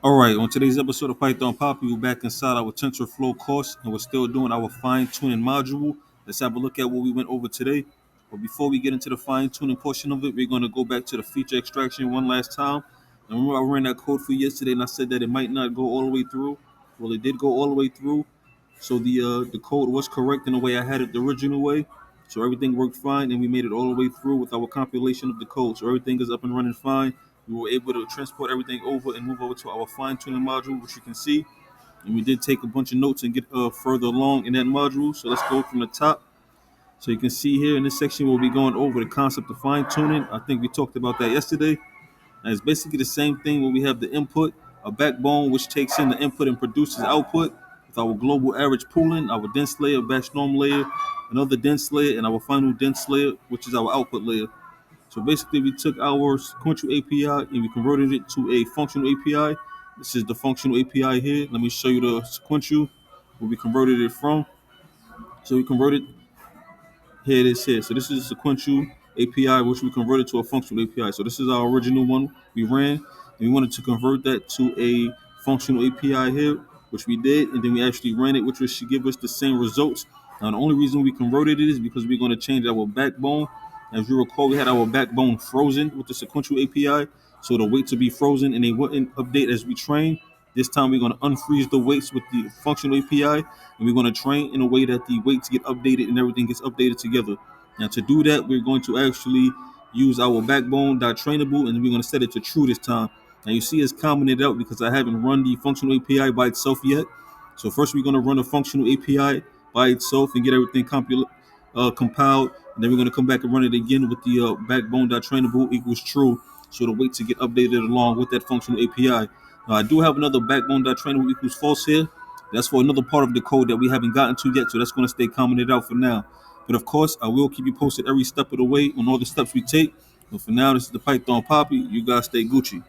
All right, on today's episode of Python Papi, we're back inside our Tensorflow course and we're still doing our fine tuning module. Let's have a look at what we went over today. But before we get into the fine tuning portion of it, we're going to go back to the feature extraction one last time. And remember, I ran that code for you yesterday and I said that it might not go all the way through. Well, it did go all the way through. So the code was correct in the way I had it the original way. So everything worked fine and we made it all the way through with our compilation of the code. So everything is up and running fine. We were able to transport everything over and move over to our fine tuning module, which you can see. And we did take a bunch of notes and get further along in that module. So let's go from the top. So you can see here in this section, we'll be going over the concept of fine tuning. I think we talked about that yesterday. And it's basically the same thing where we have the input, a backbone, which takes in the input and produces output with our global average pooling, our dense layer, batch norm layer, another dense layer, and our final dense layer, which is our output layer. So basically, we took our sequential API and we converted it to a functional API. This is the functional API here. Let me show you the sequential where we converted it from. So we converted here it is here. So this is a sequential API which we converted to a functional API. So this is our original one we ran, and we wanted to convert that to a functional API here, which we did, and then we actually ran it, which should give us the same results. Now the only reason we converted it is because we're going to change our backbone. As you recall, we had our backbone frozen with the sequential API, so the weights would be frozen and they wouldn't update as we train. This time we're going to unfreeze the weights with the functional API, and we're going to train in a way that the weights get updated and everything gets updated together. Now to do that, we're going to actually use our backbone.trainable, and we're going to set it to true this time. Now you see it's commented out because I haven't run the functional API by itself yet. So first we're going to run a functional API by itself and get everything compiled, and then we're going to come back and run it again with the backbone.trainable equals true, so the weights to get updated along with that functional API. Now I do have another backbone.trainable equals false here. That's for another part of the code that we haven't gotten to yet, so that's going to stay commented out for now. But of course, I will keep you posted every step of the way on all the steps we take. But for now, this is the Python Papi. You guys stay Gucci.